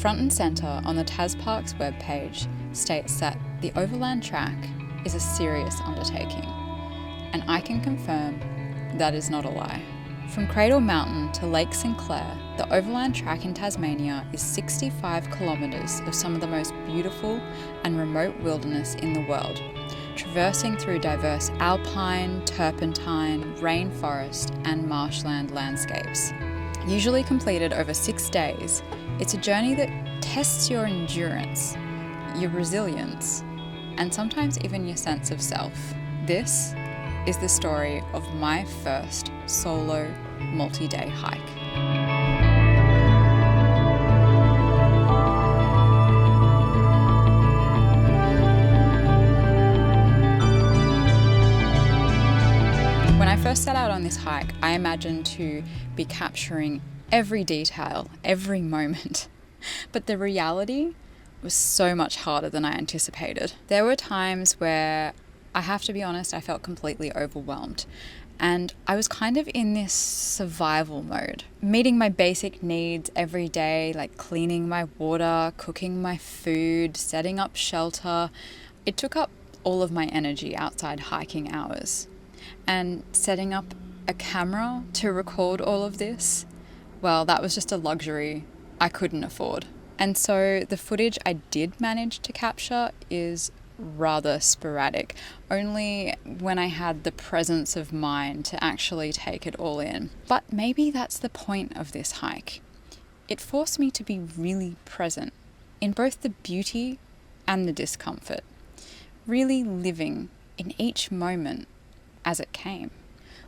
Front and centre on the TasParks webpage states that the Overland Track is a serious undertaking, and I can confirm that is not a lie. From Cradle Mountain to Lake St Clair, the Overland Track in Tasmania is 65 kilometres of some of the most beautiful and remote wilderness in the world, traversing through diverse alpine, turpentine, rainforest and marshland landscapes. Usually completed over 6 days, it's a journey that tests your endurance, your resilience, and sometimes even your sense of self. This is the story of my first solo multi-day hike. When I first set out on this hike, I imagined to be capturing every detail, every moment. But the reality was so much harder than I anticipated. There were times where, I have to be honest, I felt completely overwhelmed. And I was kind of in this survival mode, meeting my basic needs every day, like cleaning my water, cooking my food, setting up shelter. It took up all of my energy outside hiking hours. And setting up a camera to record all of this, well, that was just a luxury I couldn't afford. And so the footage I did manage to capture is rather sporadic, only when I had the presence of mind to actually take it all in. But maybe that's the point of this hike. It forced me to be really present in both the beauty and the discomfort, really living in each moment as it came.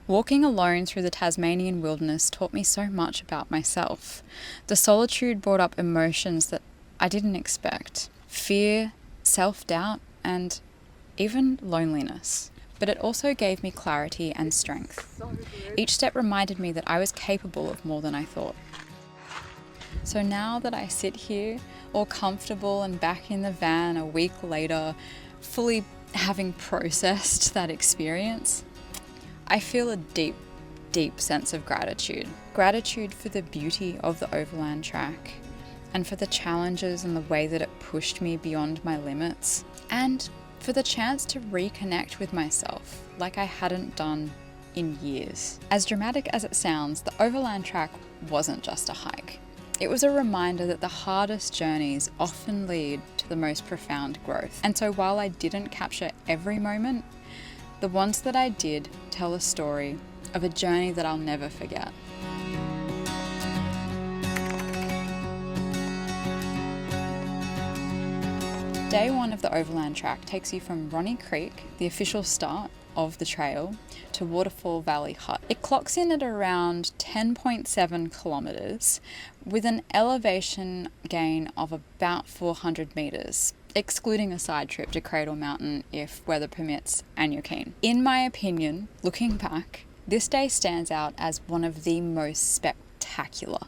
Walking alone through the Tasmanian wilderness taught me so much about myself. The solitude brought up emotions that I didn't expect: fear, self-doubt, and even loneliness. But it also gave me clarity and strength. Each step reminded me that I was capable of more than I thought. So now that I sit here, all comfortable and back in the van a week later, fully having processed that experience, I feel a deep, deep sense of gratitude. Gratitude for the beauty of the Overland Track, and for the challenges and the way that it pushed me beyond my limits, and for the chance to reconnect with myself like I hadn't done in years. As dramatic as it sounds, the Overland Track wasn't just a hike. It was a reminder that the hardest journeys often lead to the most profound growth. And so while I didn't capture every moment, the ones that I did tell a story of a journey that I'll never forget. Day one of the Overland Track takes you from Ronny Creek, the official start of the trail, to Waterfall Valley Hut. It clocks in at around 10.7 kilometres with an elevation gain of about 400 metres, excluding a side trip to Cradle Mountain if weather permits and you're keen. In my opinion, looking back, this day stands out as one of the most spectacular,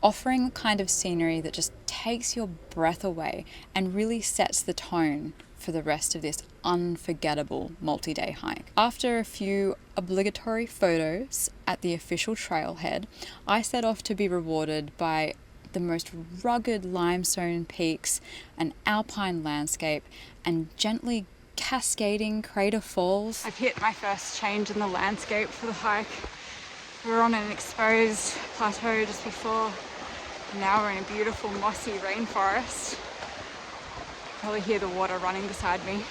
offering the kind of scenery that just takes your breath away and really sets the tone for the rest of this unforgettable multi-day hike. After a few obligatory photos at the official trailhead, I set off to be rewarded by the most rugged limestone peaks, an alpine landscape, and gently cascading crater falls. I've hit my first change in the landscape for the hike. We were on an exposed plateau just before, and now we're in a beautiful mossy rainforest. Probably hear the water running beside me.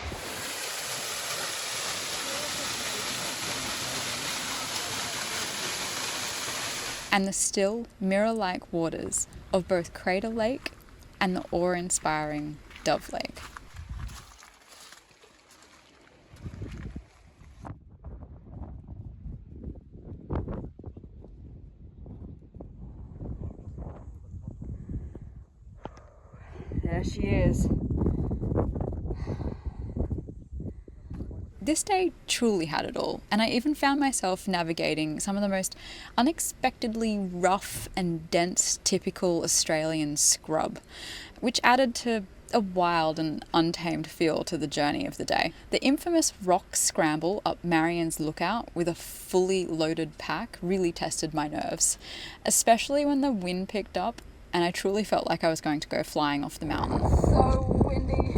And the still, mirror-like waters of both Crater Lake and the awe-inspiring Dove Lake. There she is. This day truly had it all, and I even found myself navigating some of the most unexpectedly rough and dense typical Australian scrub, which added to a wild and untamed feel to the journey of the day. The infamous rock scramble up Marion's Lookout with a fully loaded pack really tested my nerves, especially when the wind picked up and I truly felt like I was going to go flying off the mountain. So windy.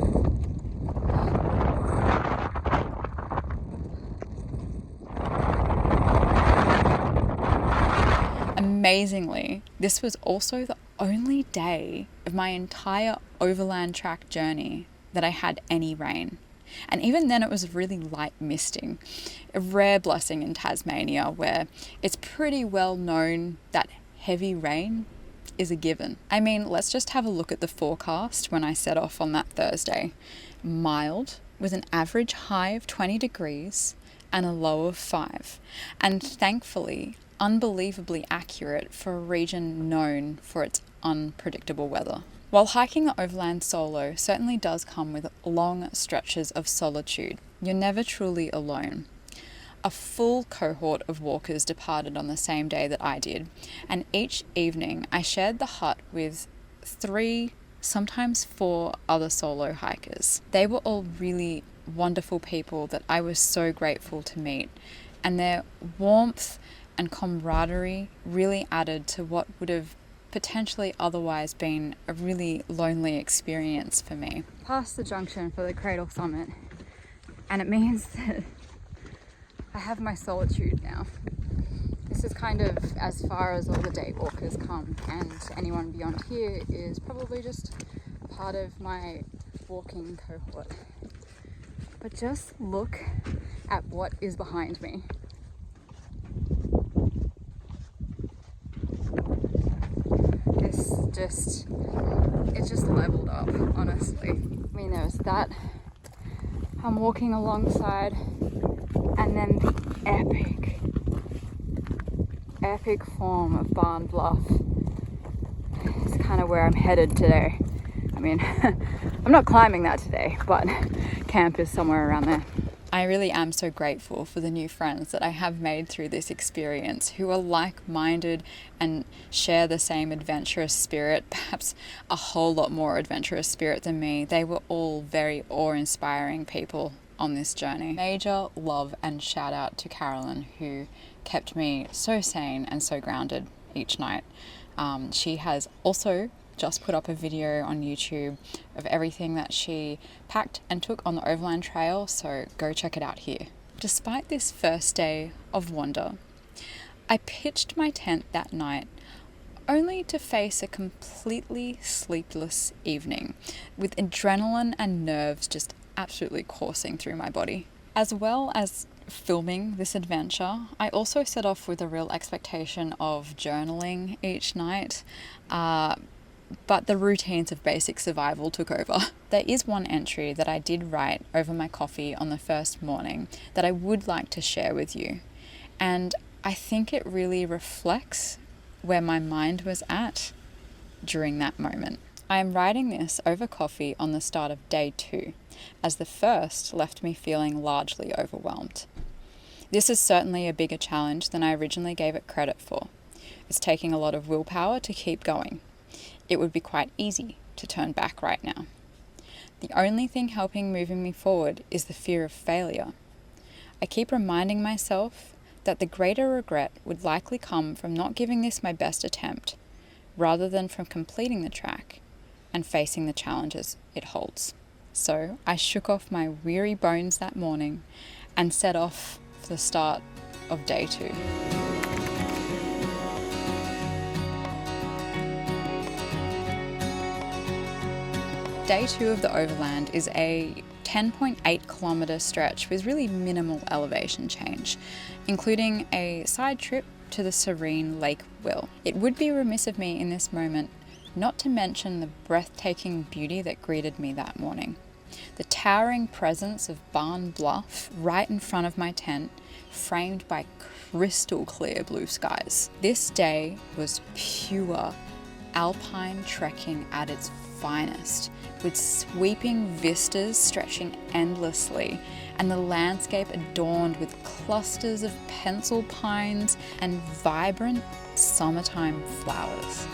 Amazingly, this was also the only day of my entire Overland Track journey that I had any rain. And even then it was really light misting, a rare blessing in Tasmania where it's pretty well known that heavy rain is a given. I mean, let's just have a look at the forecast when I set off on that Thursday. Mild, with an average high of 20 degrees and a low of 5. And thankfully, unbelievably accurate for a region known for its unpredictable weather. While hiking the overland solo certainly does come with long stretches of solitude, you're never truly alone. A full cohort of walkers departed on the same day that I did, and each evening I shared the hut with 3, sometimes 4 other solo hikers. They were all really wonderful people that I was so grateful to meet, and their warmth and camaraderie really added to what would have potentially otherwise been a really lonely experience for me. Past the junction for the Cradle Summit, and it means that I have my solitude now. This is kind of as far as all the day walkers come, and anyone beyond here is probably just part of my walking cohort. But just look at what is behind me. It just leveled up, honestly. I mean, there's that I'm walking alongside, and then the epic form of Barn Bluff is kind of where I'm headed today. I mean, I'm not climbing that today, but camp is somewhere around there. I really am so grateful for the new friends that I have made through this experience who are like-minded and share the same adventurous spirit, perhaps a whole lot more adventurous spirit than me. They were all very awe-inspiring people on this journey. Major love and shout out to Carolyn, who kept me so sane and so grounded each night. She has also just put up a video on YouTube of everything that she packed and took on the Overland Trail, so go check it out here. Despite this first day of wonder, I pitched my tent that night only to face a completely sleepless evening, with adrenaline and nerves just absolutely coursing through my body. As well as filming this adventure, I also set off with a real expectation of journaling each night, but the routines of basic survival took over. There is one entry that I did write over my coffee on the first morning that I would like to share with you, and I think it really reflects where my mind was at during that moment. I am writing this over coffee on the start of day 2, as the first left me feeling largely overwhelmed. This is certainly a bigger challenge than I originally gave it credit for. It's taking a lot of willpower to keep going. It would be quite easy to turn back right now. The only thing helping moving me forward is the fear of failure. I keep reminding myself that the greater regret would likely come from not giving this my best attempt, rather than from completing the track and facing the challenges it holds. So I shook off my weary bones that morning and set off for the start of day 2. Day 2 of the Overland is a 10.8 kilometre stretch with really minimal elevation change, including a side trip to the serene Lake Will. It would be remiss of me in this moment not to mention the breathtaking beauty that greeted me that morning. The towering presence of Barn Bluff right in front of my tent, framed by crystal clear blue skies. This day was pure alpine trekking at its finest, with sweeping vistas stretching endlessly and the landscape adorned with clusters of pencil pines and vibrant summertime flowers.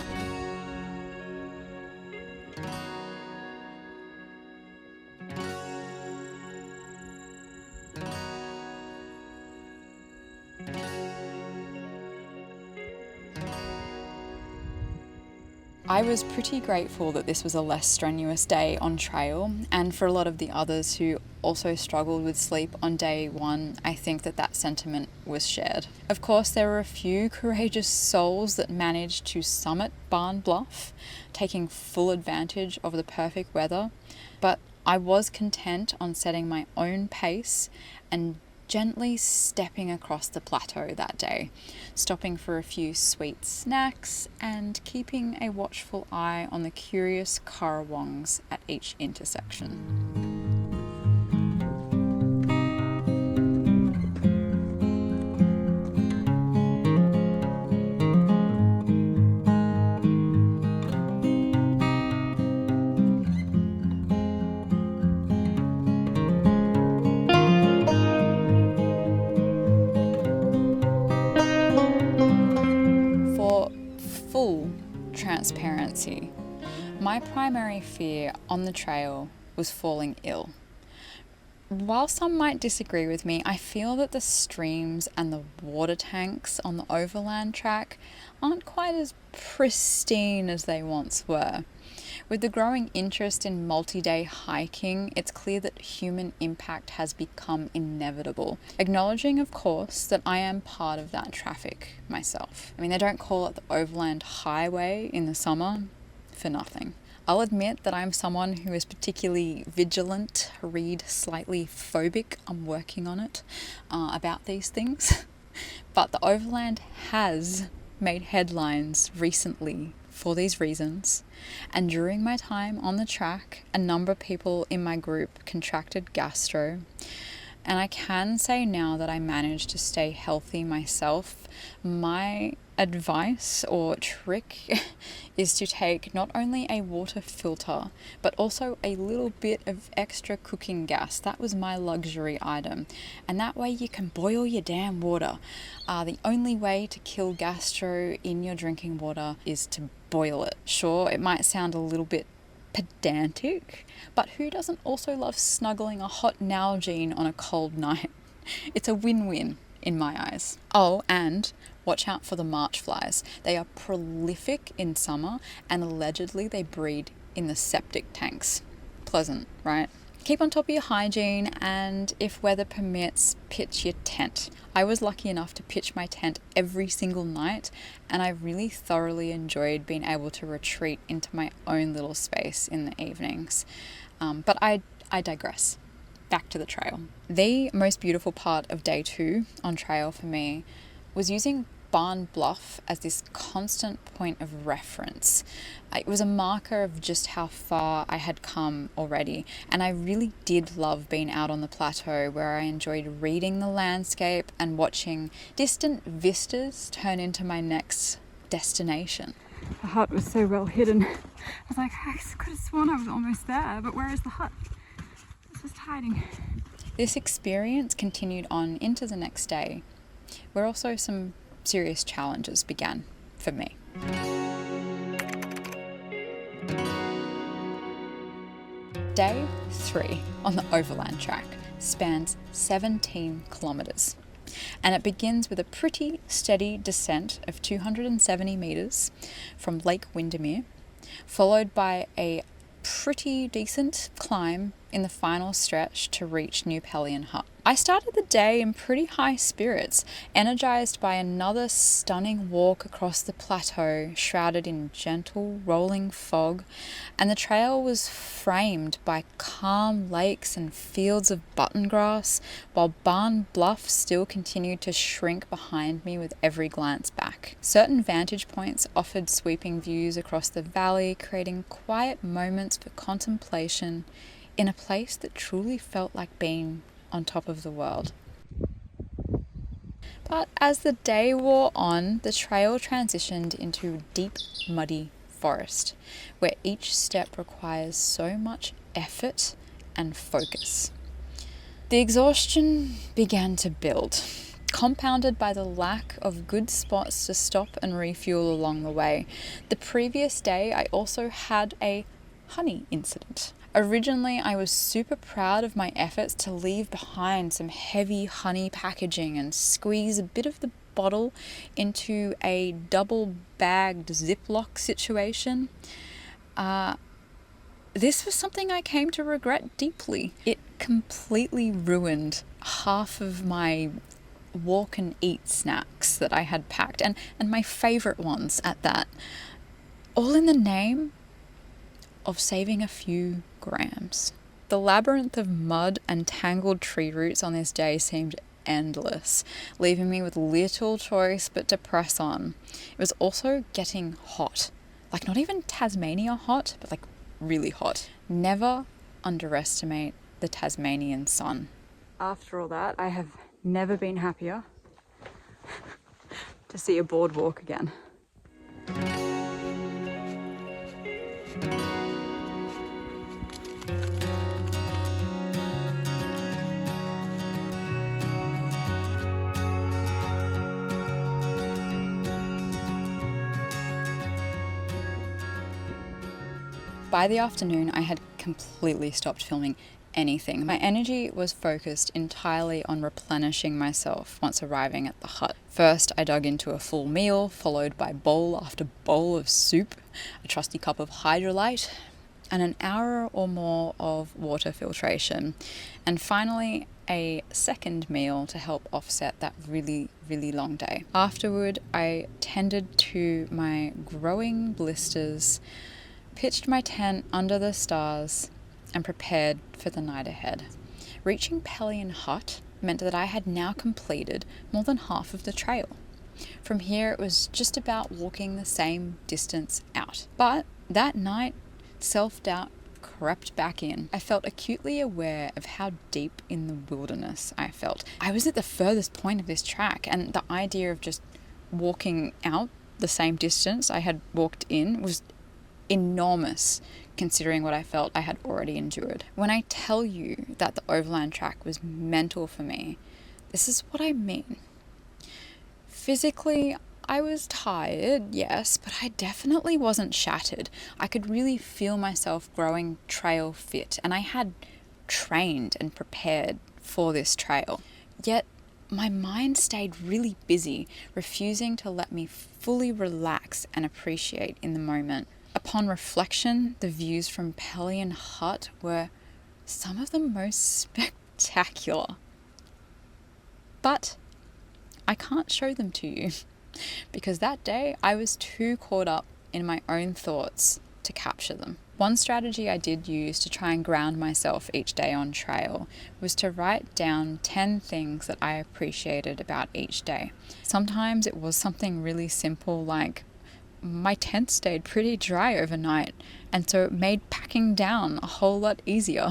I was pretty grateful that this was a less strenuous day on trail, and for a lot of the others who also struggled with sleep on day one, I think that sentiment was shared. Of course, there were a few courageous souls that managed to summit Barn Bluff, taking full advantage of the perfect weather, but I was content on setting my own pace and gently stepping across the plateau that day, stopping for a few sweet snacks and keeping a watchful eye on the curious currawongs at each intersection. Full transparency, my primary fear on the trail was falling ill. While some might disagree with me, I feel that the streams and the water tanks on the Overland Track aren't quite as pristine as they once were. With the growing interest in multi-day hiking, it's clear that human impact has become inevitable. Acknowledging, of course, that I am part of that traffic myself. I mean, they don't call it the Overland Highway in the summer for nothing. I'll admit that I'm someone who is particularly vigilant, slightly phobic, I'm working on it, about these things. But the Overland has made headlines recently for these reasons, and during my time on the track, a number of people in my group contracted gastro, and I can say now that I managed to stay healthy myself. My advice or trick is to take not only a water filter, but also a little bit of extra cooking gas. That was my luxury item. And that way you can boil your damn water. The only way to kill gastro in your drinking water is to boil it. Sure, it might sound a little bit pedantic, but who doesn't also love snuggling a hot Nalgene on a cold night? It's a win-win in my eyes. Oh, and watch out for the March flies. They are prolific in summer, and allegedly they breed in the septic tanks. Pleasant, right? Keep on top of your hygiene, and if weather permits, pitch your tent. I was lucky enough to pitch my tent every single night, and I really thoroughly enjoyed being able to retreat into my own little space in the evenings. But I digress. Back to the trail. The most beautiful part of day 2 on trail for me was using Barn Bluff as this constant point of reference. It was a marker of just how far I had come already, and I really did love being out on the plateau where I enjoyed reading the landscape and watching distant vistas turn into my next destination. The hut was so well hidden. I was like, I could have sworn I was almost there, but where is the hut? It's just hiding. This experience continued on into the next day, where also some serious challenges began for me. Day 3 on the Overland Track spans 17 kilometres, and it begins with a pretty steady descent of 270 metres from Lake Windermere, followed by a pretty decent climb in the final stretch to reach New Pelion Hut. I started the day in pretty high spirits, energized by another stunning walk across the plateau, shrouded in gentle rolling fog, and the trail was framed by calm lakes and fields of button grass, while Barn Bluff still continued to shrink behind me with every glance back. Certain vantage points offered sweeping views across the valley, creating quiet moments for contemplation in a place that truly felt like being on top of the world. But as the day wore on, the trail transitioned into deep, muddy forest, where each step requires so much effort and focus. The exhaustion began to build, compounded by the lack of good spots to stop and refuel along the way. The previous day, I also had a honey incident. Originally, I was super proud of my efforts to leave behind some heavy honey packaging and squeeze a bit of the bottle into a double bagged Ziploc situation. This was something I came to regret deeply. It completely ruined half of my walk and eat snacks that I had packed, and my favourite ones at that. All in the name of saving a few grams. The labyrinth of mud and tangled tree roots on this day seemed endless, leaving me with little choice but to press on. It was also getting hot. Like, not even Tasmania hot, but like really hot. Never underestimate the Tasmanian sun. After all that, I have never been happier to see a boardwalk again. By the afternoon, I had completely stopped filming anything. My energy was focused entirely on replenishing myself once arriving at the hut. First, I dug into a full meal, followed by bowl after bowl of soup, a trusty cup of hydrolyte, and an hour or more of water filtration. And finally, a second meal to help offset that really, really long day. Afterward, I tended to my growing blisters, pitched my tent under the stars, and prepared for the night ahead. Reaching Pelion Hut meant that I had now completed more than half of the trail. From here, it was just about walking the same distance out. But that night, self-doubt crept back in. I felt acutely aware of how deep in the wilderness I felt. I was at the furthest point of this track, and the idea of just walking out the same distance I had walked in was enormous, considering what I felt I had already endured. When I tell you that the Overland Track was mental for me, this is what I mean. Physically, I was tired, yes, but I definitely wasn't shattered. I could really feel myself growing trail fit, and I had trained and prepared for this trail. Yet my mind stayed really busy, refusing to let me fully relax and appreciate in the moment. Upon reflection, the views from Pelion Hut were some of the most spectacular. But I can't show them to you, because that day I was too caught up in my own thoughts to capture them. One strategy I did use to try and ground myself each day on trail was to write down 10 things that I appreciated about each day. Sometimes it was something really simple like, my tent stayed pretty dry overnight, and so it made packing down a whole lot easier.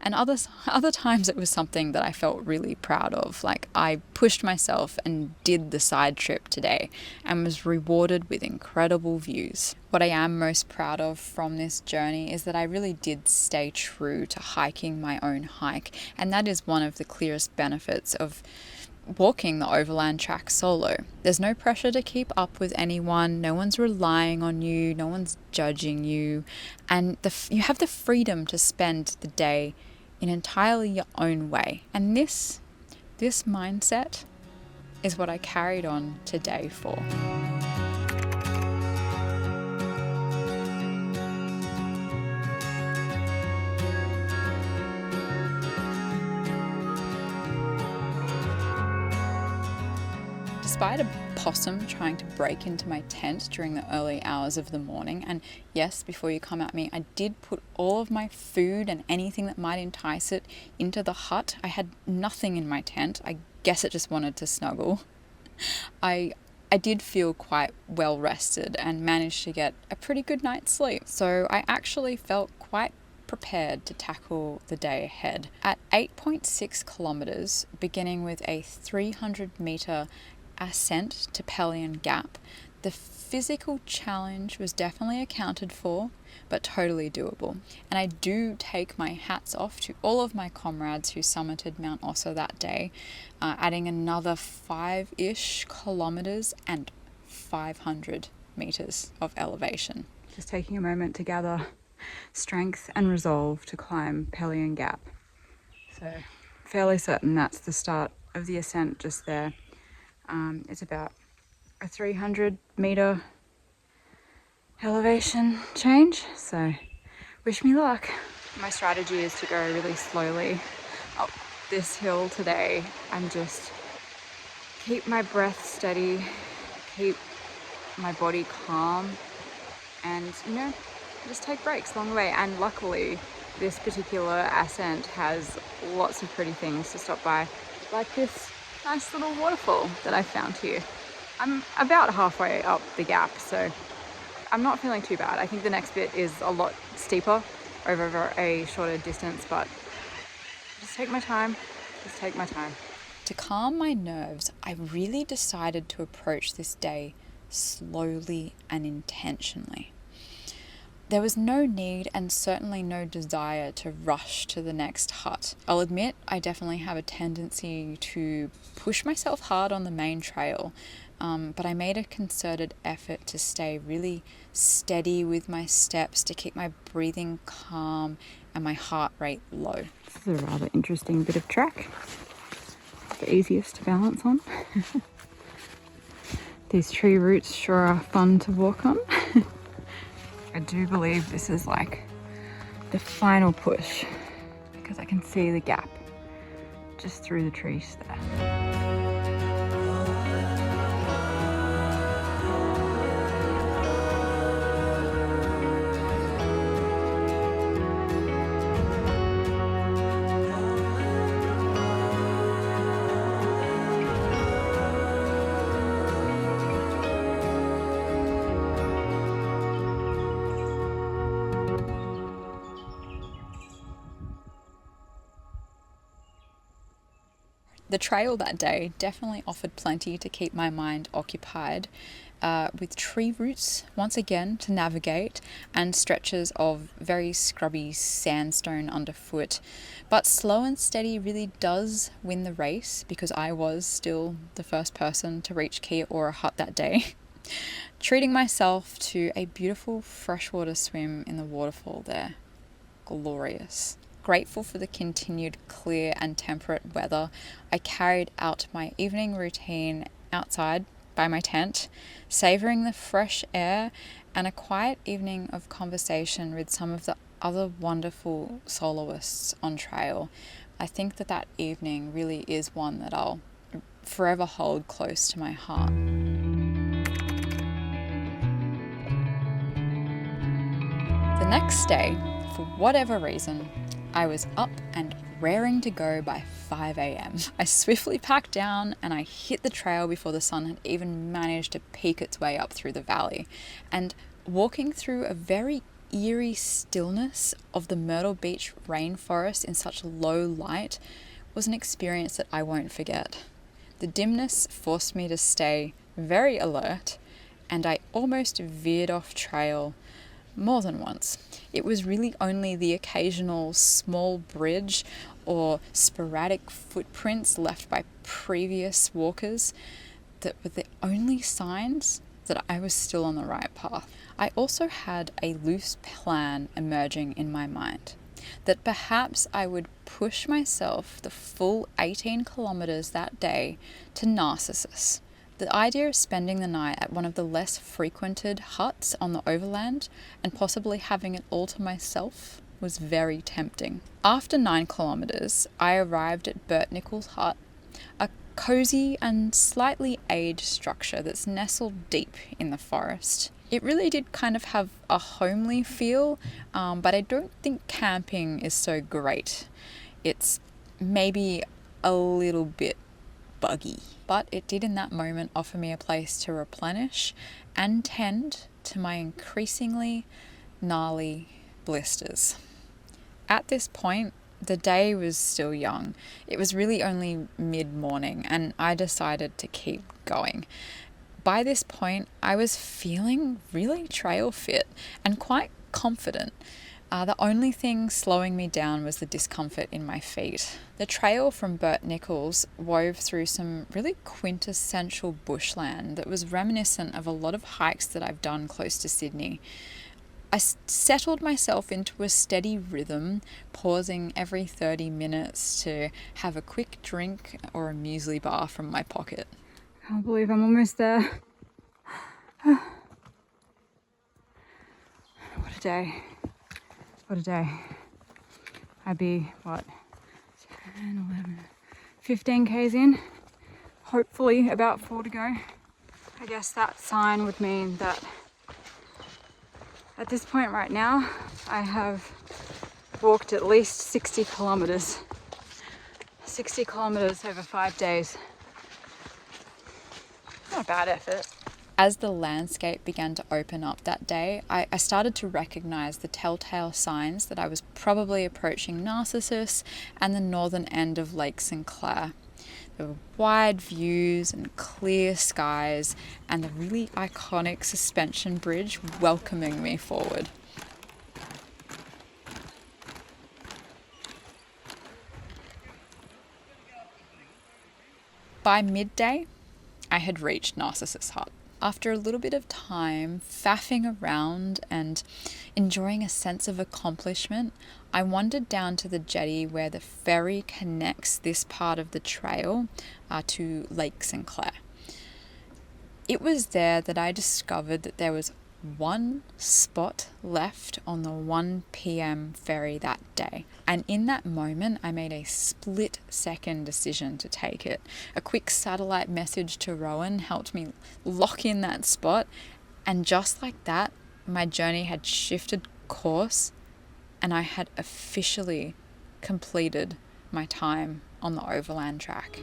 And other times it was something that I felt really proud of, like I pushed myself and did the side trip today and was rewarded with incredible views. What I am most proud of from this journey is that I really did stay true to hiking my own hike, and that is one of the clearest benefits of walking the Overland Track solo. There's no pressure to keep up with anyone, no one's relying on you, no one's judging you, and you have the freedom to spend the day in entirely your own way. And this mindset is what I carried on to day 4. Despite a possum trying to break into my tent during the early hours of the morning, and yes, before you come at me, I did put all of my food and anything that might entice it into the hut. I had nothing in my tent. I guess it just wanted to snuggle. I did feel quite well rested and managed to get a pretty good night's sleep. So I actually felt quite prepared to tackle the day ahead. At 8.6 kilometers, beginning with a 300-meter ascent to Pelion Gap, the physical challenge was definitely accounted for, but totally doable. And I do take my hats off to all of my comrades who summited Mount Ossa that day, adding another 5-ish kilometers and 500 meters of elevation. Just taking a moment to gather strength and resolve to climb Pelion Gap. So fairly certain that's the start of the ascent just there. It's about a 300 meter elevation change, so wish me luck. My strategy is to go really slowly up this hill today and just keep my breath steady, keep my body calm, and just take breaks along the way. And luckily this particular ascent has lots of pretty things to stop by, like this nice little waterfall that I found here. I'm about halfway up the gap, so I'm not feeling too bad. I think the next bit is a lot steeper over a shorter distance, but just take my time. To calm my nerves, I really decided to approach this day slowly and intentionally. There was no need and certainly no desire to rush to the next hut. I'll admit I definitely have a tendency to push myself hard on the main trail, but I made a concerted effort to stay really steady with my steps, to keep my breathing calm and my heart rate low. This is a rather interesting bit of track. The easiest to balance on. These tree roots sure are fun to walk on. I do believe this is like the final push because I can see the gap just through the trees there. The trail that day definitely offered plenty to keep my mind occupied, with tree roots once again to navigate and stretches of very scrubby sandstone underfoot. But slow and steady really does win the race because I was still the first person to reach Kia Ora hut that day. Treating myself to a beautiful freshwater swim in the waterfall there. Glorious. Grateful for the continued clear and temperate weather, I carried out my evening routine outside by my tent, savouring the fresh air and a quiet evening of conversation with some of the other wonderful soloists on trail. I think that evening really is one that I'll forever hold close to my heart. The next day, for whatever reason, I was up and raring to go by 5 a.m. I swiftly packed down and I hit the trail before the sun had even managed to peek its way up through the valley. And walking through a very eerie stillness of the Myrtle Beach rainforest in such low light was an experience that I won't forget. The dimness forced me to stay very alert, and I almost veered off trail more than once. It was really only the occasional small bridge or sporadic footprints left by previous walkers that were the only signs that I was still on the right path. I also had a loose plan emerging in my mind that perhaps I would push myself the full 18 kilometers that day to Narcissus. The idea of spending the night at one of the less frequented huts on the Overland and possibly having it all to myself was very tempting. After 9 kilometers, I arrived at Bert Nicholls' hut, a cozy and slightly aged structure that's nestled deep in the forest. It really did kind of have a homely feel, but I don't think camping is so great. It's maybe a little bit buggy, but it did in that moment offer me a place to replenish and tend to my increasingly gnarly blisters. At this point, the day was still young. It was really only mid-morning and I decided to keep going. By this point, I was feeling really trail fit and quite confident. The only thing slowing me down was the discomfort in my feet. The trail from Bert Nicholls wove through some really quintessential bushland that was reminiscent of a lot of hikes that I've done close to Sydney. I settled myself into a steady rhythm, pausing every 30 minutes to have a quick drink or a muesli bar from my pocket. Can't believe I'm almost there. What a day. What a day. I'd be, what, 10, 11, 15 k's in. Hopefully about 4 to go. I guess that sign would mean that at this point right now, I have walked at least 60 kilometers. 60 kilometers over 5 days. Not a bad effort. As the landscape began to open up that day, I started to recognize the telltale signs that I was probably approaching Narcissus and the northern end of Lake St Clair. There were wide views and clear skies and the really iconic suspension bridge welcoming me forward. By midday, I had reached Narcissus Hut. After a little bit of time faffing around and enjoying a sense of accomplishment, I wandered down to the jetty where the ferry connects this part of the trail to Lake St Clair. It was there that I discovered that there was one spot left on the 1 p.m. ferry that day. And in that moment, I made a split-second decision to take it. A quick satellite message to Rowan helped me lock in that spot. And just like that, my journey had shifted course and I had officially completed my time on the Overland Track.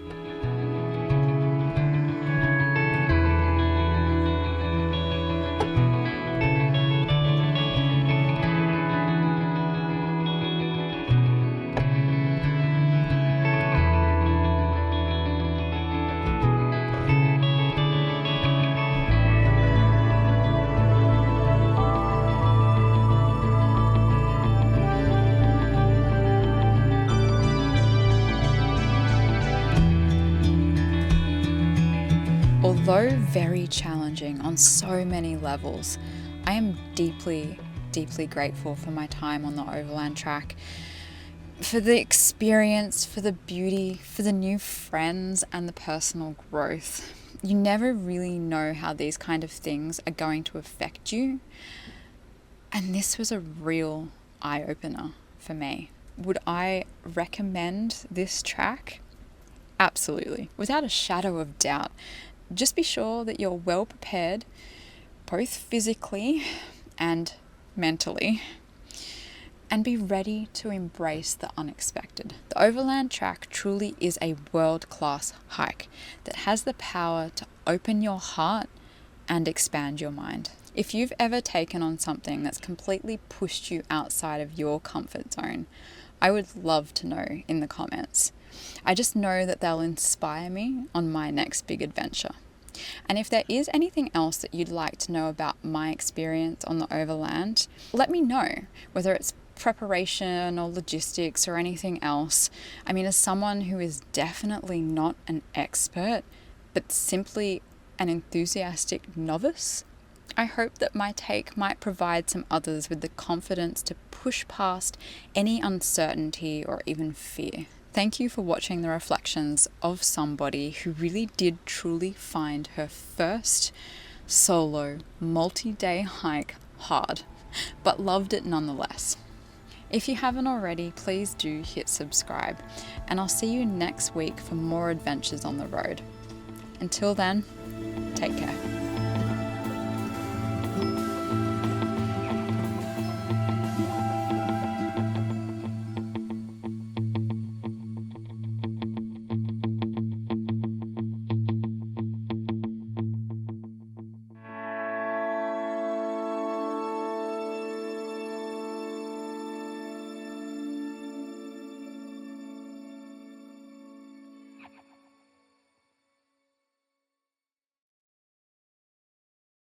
Although very challenging on so many levels, I am deeply, deeply grateful for my time on the Overland Track, for the experience, for the beauty, for the new friends and the personal growth. You never really know how these kind of things are going to affect you, and this was a real eye-opener for me. Would I recommend this track? Absolutely, without a shadow of doubt. Just be sure that you're well prepared, both physically and mentally, and be ready to embrace the unexpected. The Overland Track truly is a world-class hike that has the power to open your heart and expand your mind. If you've ever taken on something that's completely pushed you outside of your comfort zone, I would love to know in the comments. I just know that they'll inspire me on my next big adventure. And if there is anything else that you'd like to know about my experience on the Overland, let me know, whether it's preparation or logistics or anything else. I mean, as someone who is definitely not an expert, but simply an enthusiastic novice, I hope that my take might provide some others with the confidence to push past any uncertainty or even fear. Thank you for watching the reflections of somebody who really did truly find her first solo multi-day hike hard, but loved it nonetheless. If you haven't already, please do hit subscribe, and I'll see you next week for more adventures on the road. Until then, take care.